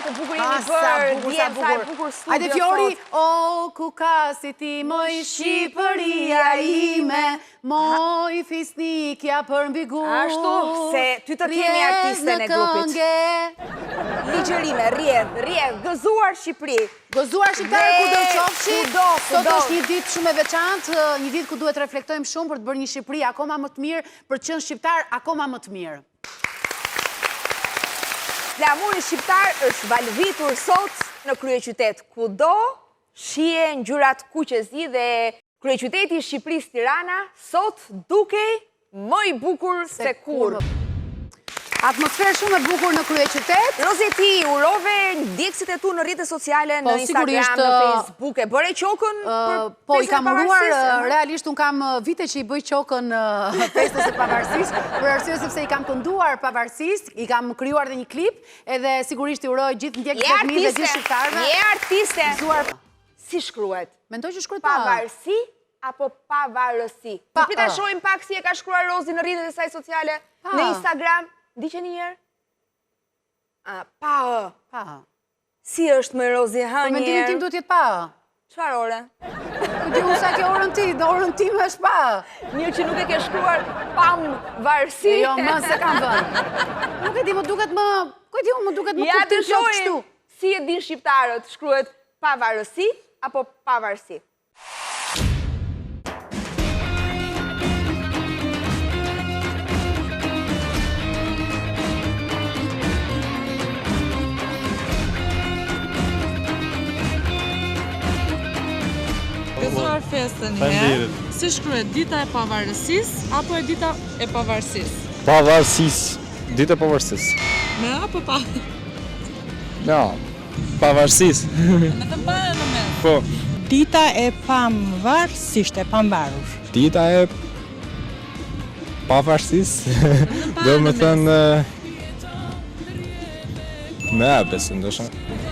të bukur jemi për djem, sa e bukur studio. Hajde Fiori, o ku ka si ti moj Shqipëria ime, moj fisnikja për mbi gur. Ashtu, se ty të kemi artiste në grupit. Ligjerime, rjedh, gëzuar Shqipëri. Gëzuar shqiptarë ku do qofshi, sot kudo. është një ditë shumë e veçantë, një ditë ku duhet reflektojmë shumë për të bërë një Shqipëri akoma më të mirë, për të qenë shqiptar akoma më të mirë. Flamuri shqiptar është valvitur sot në kryeqytet. Kudo shije ngjyrat kuqezi dhe kryeqyteti i Shqipërisë Tirana sot dukej më i bukur se kur. Atmosferë shumë e bukur në kryeqytet. Rozi, ti urove ndjekësit e tu në rrjetet sociale, në Instagram, në Facebook, e bëre qokën për po, i kam uruar, pavarësisë? realisht unë kam vite që i bëj qokën festës e pavarësisë, për arsye sepse i kam kënduar pavarësisë, i kam krijuar dhe një klip, edhe sigurisht i uroj gjithë ndjekësit e mi dhe gjithë shqiptarëve. Je artiste! Si shkruhet? Mendoj që shkruhet Pavarësi apo pavarësi? Të pita shohim pak si e ka shkruar Rozi në rrjetet e saj sociale, në Instagram. Diqe njerë? Pa. Si është me Rozi, ha njerë? Mendimin tim duhet jetë pa. Çfarë ore? Di unë sa ke orën ti, dhe orën tim është pa. Mirë që nuk e ke shkruar pam varësi. Jo, më se kam vënë. Nuk e di, më duket më... Ku e di unë, më duket më Ja të kuptim plot kështu. shohim si e din shqiptarët, shkruhet pavarësi apo pavarësi? Gëzuar festën herë, si shkruhet dita e pavarësisë apo e dita e pavarësisë? Pavarësisë, dita e pavarësisë. Me a apo pa? Ja, pavarësisë. Me të parë në mes. Po. Dita e pavarësisht, e pambarur. Dita e pavarësisë, do më thënë me besë, ndoshta.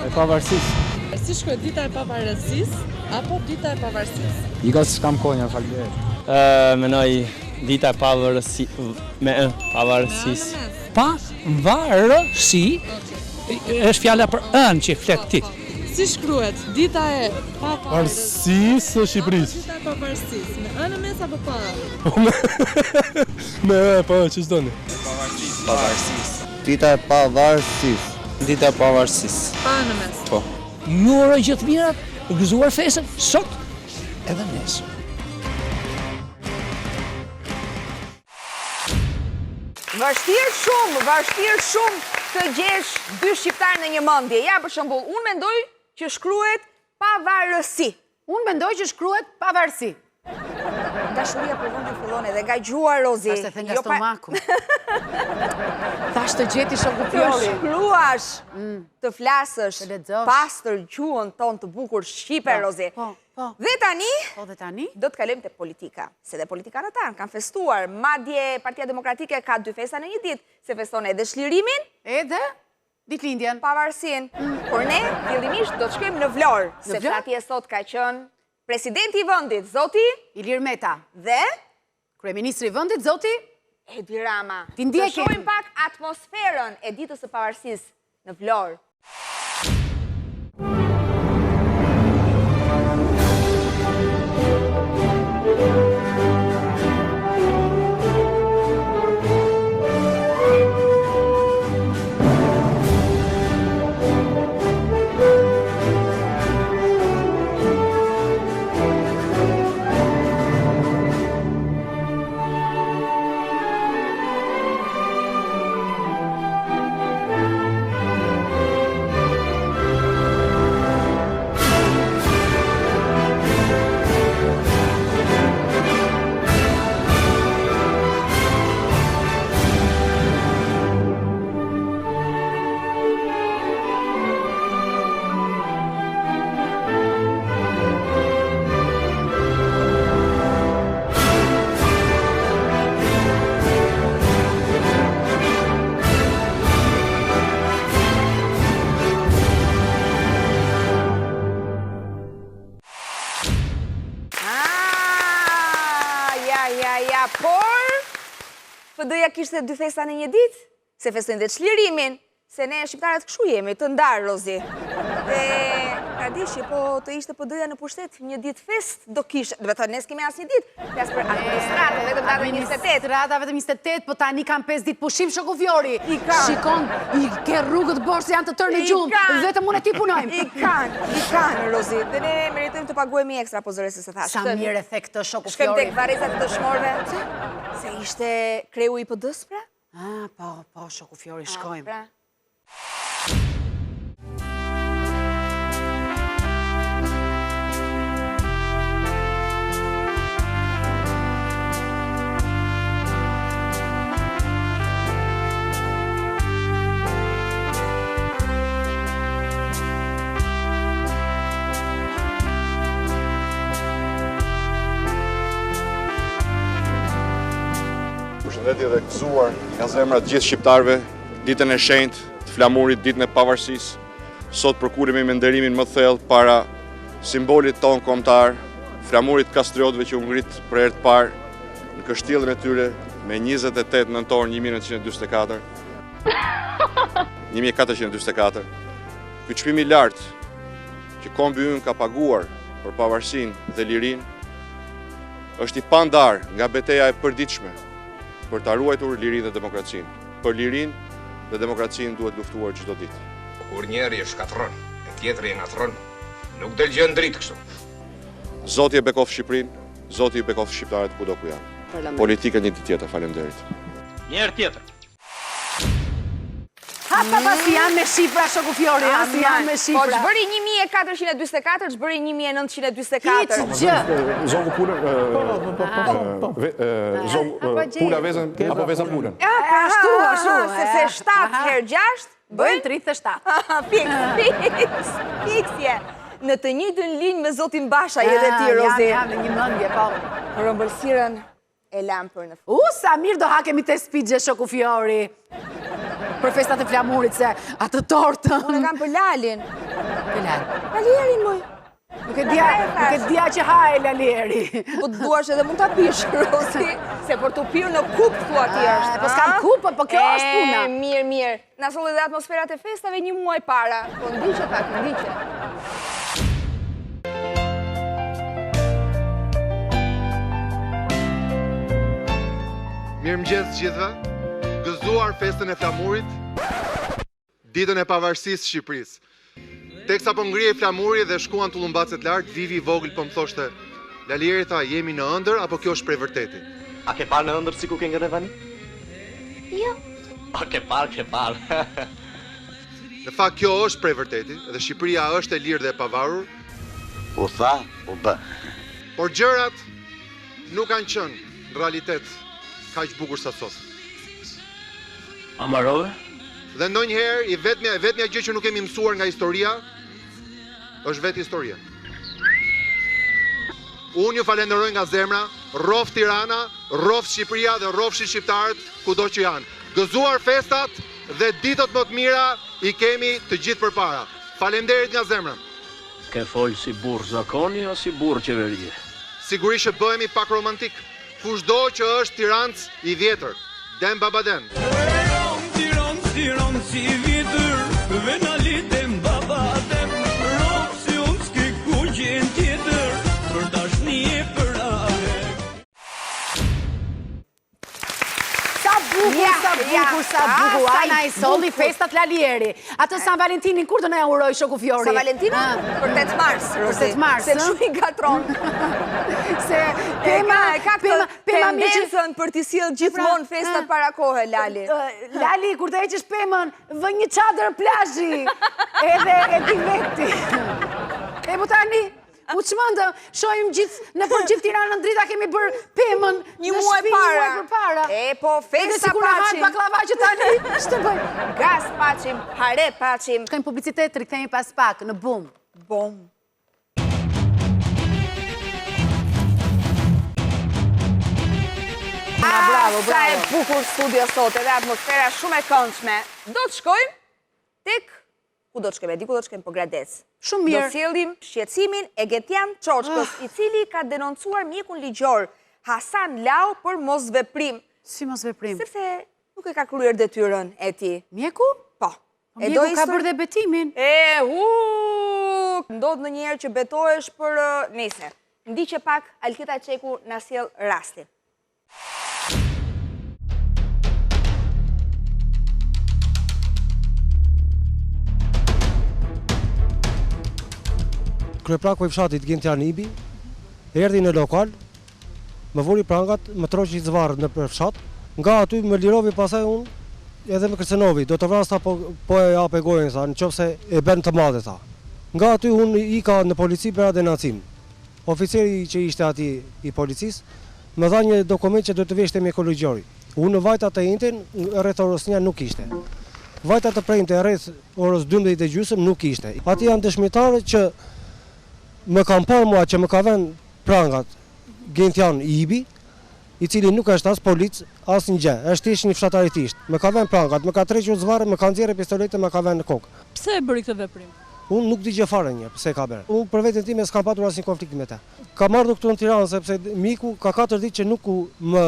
E pavarësisë. Si shkruhet dita e pavarësisë apo dita e pavarësisë? I ka s'kam kohë, faleminderit. Menoj dita e pavarësisë, me pavarësisë. Pavarësi është fjala për ën që flet ti. Si shkruhet dita e pavarësisë Së Shqipërisë. Dita e pavarësisë, me ë në mes apo pa? Po, që s'doni? Pavarësisë. Dita e pavarësisë. Dita e pavarësisë. Pa në mes. Po. Një uroj gjithë mirat, gëzuar festën sot edhe nesër. Vështirë shumë të gjesh dy shqiptarë në një mendje. Ja, për shembull, unë mendoj që shkruhet pavarësi. Unë mendoj që shkruhet pavarësi. Dashuria për vendin fillon edhe nga gjuar, Rozi. Ashtë e the nga stomaku. Thash të gjeti shoku Të Fiori. shkruash, të flasësh, Të lexosh. pastër gjuhën tonë të bukur shqipe, Rozi. Po. Dhe tani, Po dhe tani? do të kalojmë te politika. Se dhe politikanët tanë kanë festuar. Madje Partia Demokratike ka dy festa në një ditë, se feston edhe shlirimin, Edhe ditëlindjen. pavarësin. Por ne, fillimisht, do të shkojmë në Vlorë, sepse Vlorë? atje sot ka qenë presidenti i vendit, zoti, Ilir Meta, dhe kryeministri i vendit, zoti Edi Rama. Ti ndjekim. Të shohim pak atmosferën e ditës së pavarësisë në Vlorë. Por, PD-ja kishte dy festa në një ditë, se festojnë dhe çlirimin, se ne shqiptarët kështu jemi, të ndarë, Rozi. Dhe, ka di që po të ishte PD-ja në pushtet, një ditë fest do kishe. Dhe thënë, ne s'kemi asë një ditë, fest për administratë, vetëm datën 28. Administrata vetëm 28, po tani kam 5 ditë pushim, Shoku Fjori. I kanë. Shikon, i ke rrugët borë se janë të tërë në gjumë, vetëm unë e ti punojmë. I kanë, Rozi. Dhe ne meritojmë të paguemi ekstra, po zëresi se thashtë. Sa mirë e the këtë, Shoku Shkëm Fjori. tek varezat të dëshmorve, se ishte kreu i PD-s, pra? Po, Shoku Fjori, shkojmë. Pra. Përshëndetje dhe gëzuar nga zemra të gjithë shqiptarëve, ditën e shenjtë të flamurit, ditën e pavarësisë. Sot përkuremi me nderimin më thellë para simbolit ton kombëtar, flamurit kastriotëve që u ngrit për herë të parë në kështjellën e tyre me 28 nëntor 1944. 1444. Ky çmim i lartë që kombi ynë ka paguar për pavarësinë dhe lirinë është i pandar nga betejë e përditshme për ta ruajtur lirinë dhe demokracinë. Për lirinë dhe demokracinë duhet luftuar çdo ditë. Kur njeri e shkatron, e tjetri e ngatron, nuk del gjë dritë kështu. Zoti e bekoft Shqipërinë, Zoti i bekoft shqiptarët kudo ku janë. Politika një ditë tjetër, faleminderit. Një herë tjetër. Si janë me shifra, Shoku Fjori, si janë me Po, shifra. ç'bëri 1424, ç'bëri 1924. Gjë. Zogu punën, puna vezën, apo veza punën. Ashtu. Sepse 7 herë 6 Bëjnë 37. Fiksje. Në të njëjtën linjë me Zotin Basha edhe ti, Rozi. Jam në një mendje, po. Për ëmbëlsirën e lam për në fund. Sa mirë do hakemi te spigje, Shoku Fjori. Për festat e flamurit, se atë tortën. Unë kam për Lalin. Për Lali. Lalierin, moj. Nuk e dia që haje Lalieri. Po të duash edhe mund të apish, Rozi. Se për të pirë në kup, thua ti është. Po s'kam kupë, po kjo është puna. Mirë. Na solli dhe atmosferat e festave një muaj para. Po ndiqe pak, ndiqe. Mirëmëngjes gjithëve. Gëzuar festën e flamurit, ditën e pavarësisë së Shqipërisë. Teksa po ngrihej flamuri dhe shkuan tullumbaçet lart, Vivi i vogël po më thoshte, Lalieri tha, jemi në ëndër apo kjo është prej vërtetit? A ke parë në ëndër si ku ke ngërë vani? Jo. A ke parë. Në fakt kjo është prej vërtetit dhe Shqipëria është e lirë dhe e pavarur. U tha, u bë. Por gjërat nuk kanë qenë në realitet kaq bukur sa sot. Amarove? Dhe ndonjëherë i vetmja gjë që nuk kemi mësuar nga historia është vetë historia. Unë ju falenderoj nga zemra, rrof Tirana, rrof Shqipëria dhe rrofshi shqiptarët kudo që janë. Gëzuar festat dhe ditët më të mira i kemi të gjithë përpara. Faleminderit nga zemra. Ke folë si burr zakoni o si burr qeverie? Sigurisht që bëhemi pak romantik. Kushdo që është tiranc i vjetër, dem babadem. Tiran si vitër, venalitem babadem, rob si unë s'ki ku gjenë tjetër, për dashni e për ahe. Sa bukur, Ana i solli festat Lalieri. Atë San Valentinin kur do na uroj Shoku Fjori? San Valentinin? Për 8 mars, Rozi. 8 mars, se shumë i gatron. Se Pema tendencën për t'i sjellë gjithmonë festat para kohë, Lali. Lali, kur të heqësh Pemën, vë një çadër plazhi. Edhe e di veti. E po tani u çmendëm, shohim në gjithë Tiranën drita kemi bër Pemën një muaj para. E po festa paçim. Baklava që tani ç'të bëj? Gas paçim, hare paçim. Shkojmë publicitet, rikthehemi pas pak në Bum. Bravo. Sa e bukur studio sot, edhe atmosfera shumë e këndshme. Do të shkojmë tek ku do të shkojmë? Di ku do të shkojmë, po Gradec. Shumë mirë. Do sjellim shqetësimin e Getian Çoçkës, i cili ka denoncuar mjekun ligjor Hasan Lau për mosveprim. Si mosveprim? Sepse nuk e ka kryer detyrën e tij. Mjeku? Po. Mjeku ka bërë dhe betimin. Ndodh në njerë që betohesh për nese. Ndiqe pak, Alketa Qeku na sjell rastin. Kryepraku i fshatit Gentian Ibi erdhi në lokal, më vuri prangat, më troqi zvarr në fshat, nga aty më lirovi pasaj unë edhe më kërcenovi, do të vrasta po e jape gojën, tha, nëse e bën të madhe, tha. Nga aty unë ika në polici për denuncim. Oficeri që ishte ati i policisë më dha një dokument që do të vishte mjekologjori. Unë në vajta të intin rreth orës 1 nuk ishte. Vajta të prejnte rreth orës 12:30 nuk ishte. Ati janë dëshmitarë që më kam parë mua që më ka vënë prangat Gentian Ibi, i cili nuk është as polic, as një gjë, është thjesht një fshataritist. Më ka vënë prangat, më ka trequr zvarr, më ka nxjerrë pistoletë, më ka vënë në kokë. Pse e bëri këtë veprim? Unë nuk di gjë fare një, pse ka bërë. Unë për veten time s'kam patur asnjë konflikt me ta. Kam ardhur këtu në Tiranë sepse miku ka 4 ditë që nuk më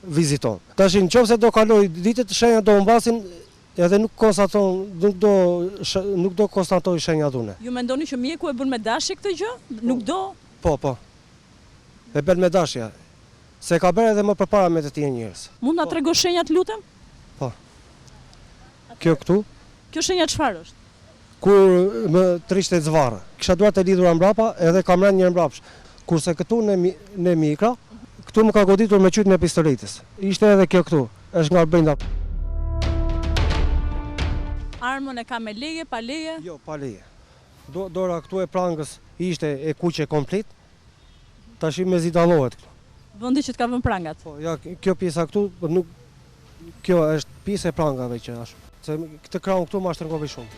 viziton. Tash nëse do kaloj ditët shenja do mbasin edhe nuk do konstatoj shenja dhune. Ju mendoni që mjeku e bën me dashje këtë gjë? Nuk do? Po. E bën me dashje. Se ka bërë edhe më përpara me të tjerë njerëz. Mund na tregosh shenjat, lutem? Po. Kjo këtu? Kjo shenja çfarë është? Kur më trishte zvarë, kisha duart e lidhura mbrapa edhe kam rënë një mbrapsh. Kurse këtu në mikra, këtu më ka goditur me qytën e pistoletës. Ishte edhe kjo këtu, është nga brenda. Armën e ka me leje, pa leje? Jo, pa leje. Dora këtu e prangës ishte e kuqe komplet, tash me zi dallohet këtu. Vendi që të ka vënë prangat? Po, ja, kjo pjesa këtu, kjo është pjesë e prangave që ashtu. Se këtë krahun këtu ma shtrëngove shumë.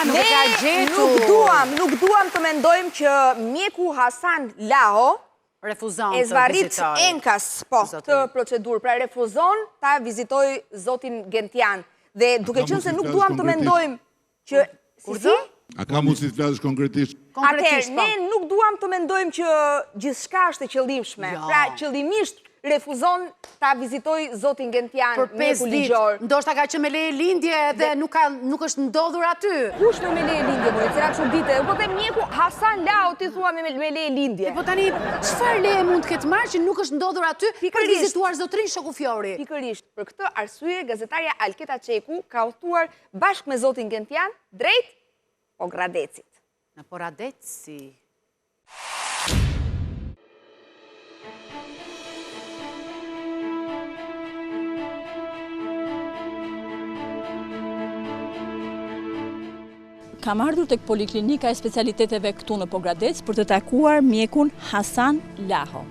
Nuk e ka gjetur. Nuk duam të mendojmë që mjeku Hasan Laho refuzon e zvarrit enkas të procedurë, pra refuzon ta vizitoj zotin Gentian. Dhe duke qenë se nuk duam të mendojmë që... A ka mundësi të flasësh konkretisht? Atëherë, ne nuk duam të mendojmë që gjithçka është e qëllimshme. Pra, qëllimisht refuzon ta vizitoj zotin Gentian mjeku ligjor. Ndoshta ka qenë me leje lindje dhe nuk është ndodhur aty. Kush me leje lindje, mori, cila çuditë. Po them mjeku Hasan Laho ti thua me leje lindje. Po tani çfarë leje mund të ketë marrë që nuk është ndodhur aty për vizituar zotrin Shoku Fjori? Pikërisht. Për këtë arsye gazetarja Alketa Qeku ka udhëtuar bashkë me zotin Gentian drejt Pogradecit. Në Pogradeci. Kam ardhur tek poliklinika e specialiteteve këtu në Pogradec për të takuar mjekun Hasan Laho.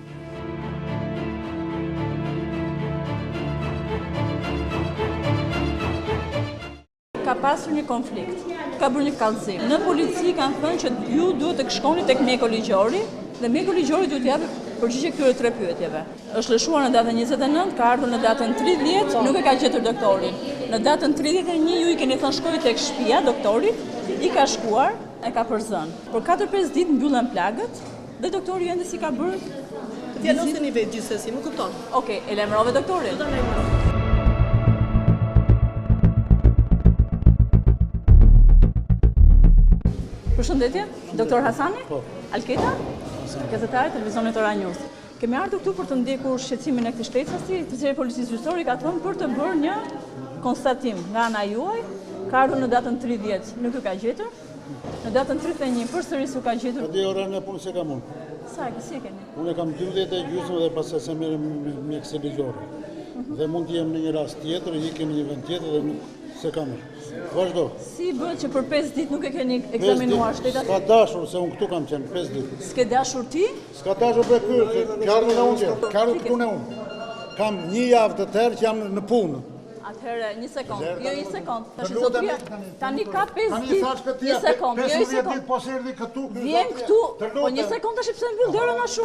Ka pasur një konflikt, ka bërë një kallëzim. Në polici kanë thënë që ju duhet të shkoni tek mjeku ligjori dhe mjeku ligjori duhet t'japë përgjigje këtyre 3 pyetjeve. Është lëshuar në datën 29, ka ardhur në datën 30, nuk e ka gjetur doktorin. Në datën 31 ju i keni thënë shkoj tek shtëpia doktorit, i ka shkuar, e ka përzënë. Për 4-5 ditë mbyllen plagët dhe doktori ende si ka bërë. Djalosin i vetë gjithsesi, më kupton. Okej, e lajmërove doktorin. Përshëndetje, doktor Hasani? Po. Alketa? Gazetare televizionit Ora News. Kemi ardhur këtu për të ndjekur shqetësimin e këtij shtetësi, i cili policisë gjyqësore ka thënë për të bërë një konstatim nga ana juaj. Ka ardhur në datën 30, nuk ju ka gjetur. Në datën 31 përsëris u ka gjetur. Di orën e punës e kam unë. Sa e keni? Unë e kam 12:30 dhe pastaj se merrem mjekësi ligjore. Dhe mund të jem në një rast tjetër, ikem në një vend tjetër dhe nuk se kam. Vazhdo. Si bëhet që për 5 ditë nuk e keni ekzaminuar shtetat? S'ka dashur se unë këtu kam qenë 5 ditë. S'ke dashur ti? S'ka dashur për ky, ka ardhur në unë. Ka ardhur këtu në unë. Kam një javë të tërë që jam në punë. Atëherë, një sekond, jo një sekond. Tash zotria, tani ka 5 ditë. Një sekond, jo një sekond. Po se erdhi këtu. Vjen këtu. Po një sekond tash pse mbyll dorën ashtu?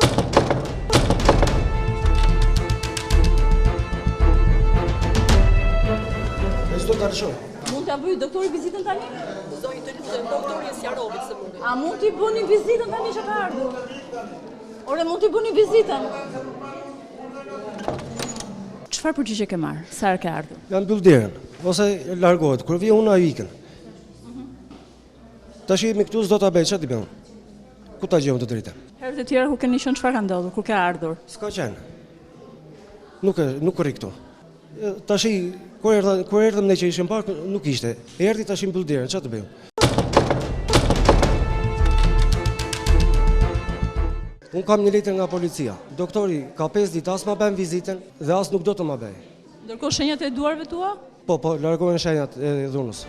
S'do ta lëshoj. Mund t'ja bëj doktori vizitën tani? Zonjë të lutem, doktori Sjarovit se mundi. A mund t'i bëni vizitën tani që ka ardhur? Ore, mund t'i bëni vizitën? Çfarë përgjigje ke marrë? Sa herë ke ardhur? Janë mbyll derën, ose largohet. Kur vjen unë, ai ikën. Tash jemi këtu, s'do ta bëj, çfarë ti bën? Ku ta gjejmë të drejtën? Herët e tjera ku keni qenë çfarë ka ndodhur? Kur ke ardhur? S'ka qenë. Nuk rri këtu. Tash kur erdhëm ne që ishim park, nuk ishte. Erdhi tash mbyll derën, çfarë të bëjmë? Unë kam një letër nga policia. Doktori ka 5 ditë as ma bën vizitën dhe as nuk do të ma bëj. Ndërkohë shenjat e duarve tua? Po, largohen shenjat e dhunës.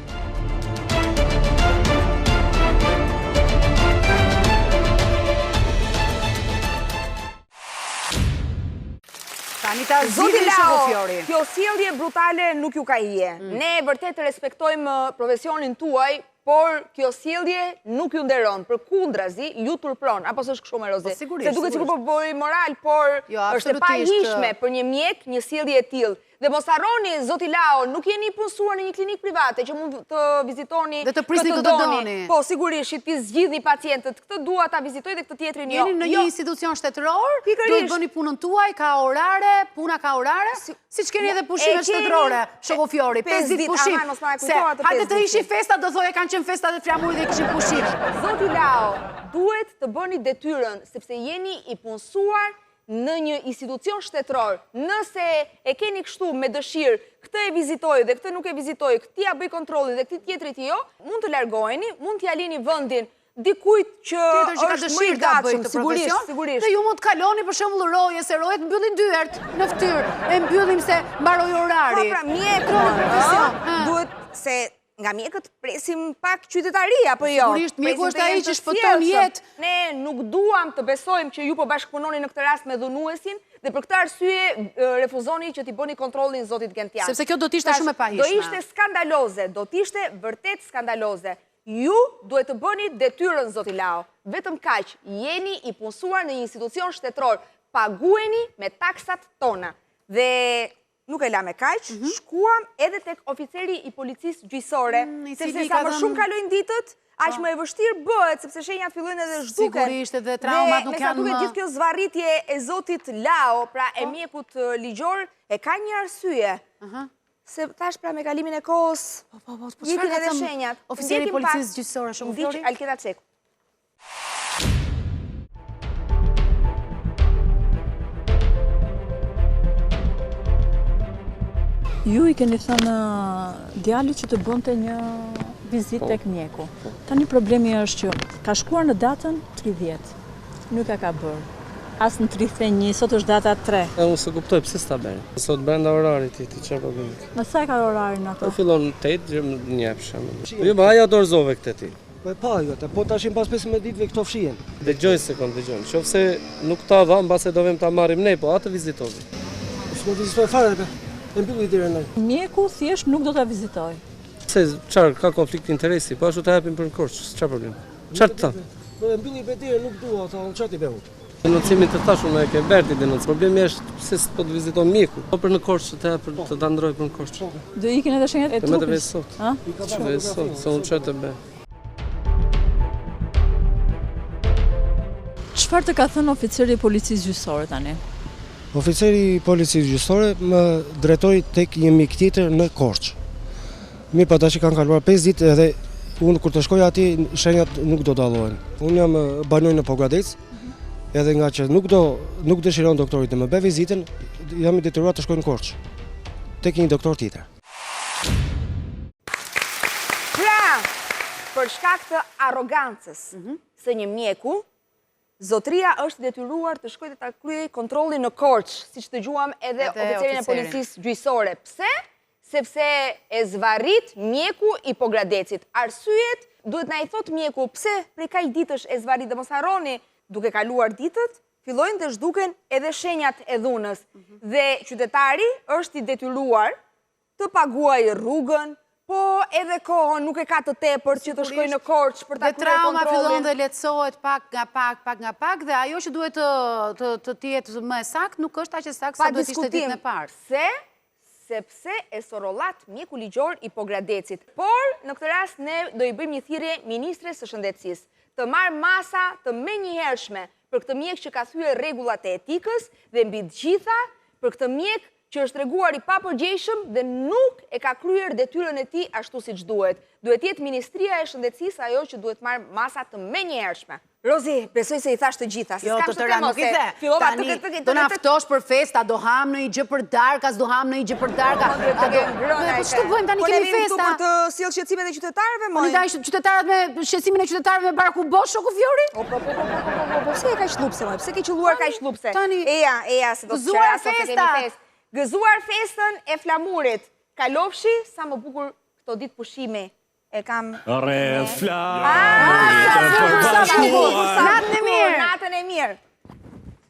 Anita, Zoti zgjidhni Lao, Fiori. kjo sjellje brutale nuk ju ka hije. Ne vërtet respektojmë profesionin tuaj, por kjo sjellje nuk ju nderon, përkundrazi ju turpron, apo s'është kështu me Rozi? Se duket sikur po bëj moral, por është e pahishme për një mjek një sjellje e tillë. Dhe mos harroni, Zoti Lao, nuk jeni punësuar në një klinikë private që mund të vizitoni dhe të prisni këtë doni. Po, sigurisht, ti zgjidhni pacientët. Këtë dua ta vizitoj dhe këtë tjetrin jo. Jeni në një institucion shtetëror, duhet bëni punën tuaj, ka orare, puna ka orare, siç keni edhe pushime shtetërore, shoku Fiori, 5 ditë pushim. Se hajde të ishi festa, do thoje kanë qenë festa dhe flamurit dhe kishin pushim. Zoti Lao, duhet të bëni detyrën, sepse jeni i punësuar në një institucion shtetëror. Nëse e keni kështu me dëshirë, këtë e vizitoj dhe këtë nuk e vizitoj, këtë ja bëj kontrolin dhe këtë tjetrit jo, mund të largoheni, mund të jalini vendin dikujt që është më i gatshëm, sigurisht. Dhe ju mund të kaloni për shembull roje, se rojet mbyllin dyert në fytyrë, e mbyllim se mbaroi orari. Po pra, mjeku, duhet se nga mjekët presim pak qytetari, apo jo? Sigurisht, mjeku është ai që shpëton jetë. Ne nuk duam të besojmë që ju po bashkëpunoni në këtë rast me dhunuesin, dhe për këtë arsye refuzoni që t'i bëni kontrollin zotit Gentian. Sepse kjo do t'ishte shumë e pahishme. Do ishte skandaloze, do t'ishte vërtet skandaloze. Ju duhet të bëni detyrën, Zoti Lao. Vetëm kaq, jeni i punësuar në një institucion shtetëror, pagueni me taksat tona. Dhe nuk e la me kaq, shkuam edhe tek oficeri i policisë gjyqësore, sepse sa më shumë kalojnë ditët, aq më e vështirë bëhet, sepse shenjat fillojnë edhe zhduken. Sigurisht edhe traumat nuk janë më. Dhe gjithë kjo zvarritje e zotit Lao, pra e mjekut ligjor, e ka një arsye. Se tash pra me kalimin e kohës, ikin edhe shenjat. Oficeri i policisë gjyqësore, shoku Fiori? Alketa Ceku. Ju i keni thënë djalit që të bënte një vizitë tek mjeku. Tani problemi është që ka shkuar në datën 30. Nuk e ka bërë. As në 31, sot është data 3. Unë se kuptoj pse s'ta bën. Sot brenda orarit ti çfarë problemi? Në sa ka orarin ato? Po fillon 8, një për shembull. Jo, ma ajo dorëzove këtë ti. Po pa jo, po tashin pas 15 ditëve këto fshihen. Dëgjoj sekond, dëgjoj. Nëse nuk ta dha, mbase do vëm ta marrim ne, po atë vizitoj. S'mo vizitoj fare be. E mbylli derën ai. Mjeku thjesht nuk do ta vizitoj. Se çfarë ka konflikt interesi, po ashtu ta japim për Korç, çfarë problem? Çfarë të tha? Po e mbylli derën, nuk dua, thonë çfarë ti bëu. Denocimin të thashun e ke Berti denonc. Problemi është pse s'po të viziton mjeku. Po për në Korç të ta ndroj për në Korç. Do ikin edhe shenjat e trupit. Me të sot. Ha? Me sot, se unë çfarë të bëj. Çfarë të ka thënë oficeri i policisë gjyqësore tani? Oficeri i policisë gjyqësore më drejtoi tek një mik tjetër në Korç. Mirë, pa tash kanë kaluar 5 ditë edhe unë kur të shkoj aty shenjat nuk do dallohen. Unë jam banoj në Pogradec, edhe nga që nuk dëshiron doktori të më bëj vizitën, jam i detyruar të shkoj në Korç tek një doktor tjetër. Pra, për shkak të arrogancës së një mjeku, zotria është detyruar të shkojë të ta kryej kontrollin në Korç, siç dëgjuam edhe oficerin e policisë gjyqësore. Pse? Sepse e zvarrit mjeku i Pogradecit. Arsyet duhet na i thot mjeku pse prej kaq ditësh e zvarrit, dhe mos harroni, duke kaluar ditët, fillojnë të zhduken edhe shenjat e dhunës. Dhe qytetari është i detyruar të paguajë rrugën, po edhe kohën nuk e ka të tepër që të shkojë në Korç për ta kryer kontrollin. Dhe trauma fillon dhe lehtësohet pak nga pak, dhe ajo që duhet të jetë më saktë nuk është aq e saktë sa duhet ishte ditën e parë. Sepse e sorollat mjeku ligjor i Pogradecit. Por, në këtë rast, ne do i bëjmë një thirrje ministres së shëndetësisë, të marrë masa të menjëhershme për këtë mjek që ka thyer rregullat e etikës dhe mbi të gjitha për këtë mjek që është treguar i papërgjegjshëm dhe nuk e ka kryer detyrën e tij ashtu siç duhet. Duhet jetë Ministria e Shëndetësisë ajo që duhet marrë masa të menjëhershme. Rozi, besoj se i thash të gjitha. Jo, të tëra nuk i the. Tani, të naftosh për festa, do ham në i gjë për darka, s'do ham në i gjë për darka. Po ç'të bëjmë tani, kemi festa. Për të sjellë shqetësimet e qytetarëve, moj. Unë qytetarët me shqetësimin e qytetarëve me Baraku Bosh, shoku Fiori? Po pse e ka qllupse, moj? Pse ke qelluar kaq qllupse? Tani, eja, se do të gëzuar festa. Gëzuar festën e flamurit. Kalofshi, sa më bukur këto ditë pushimi. E kam... Rreth flamurit Natën e mirë! Natën e mirë!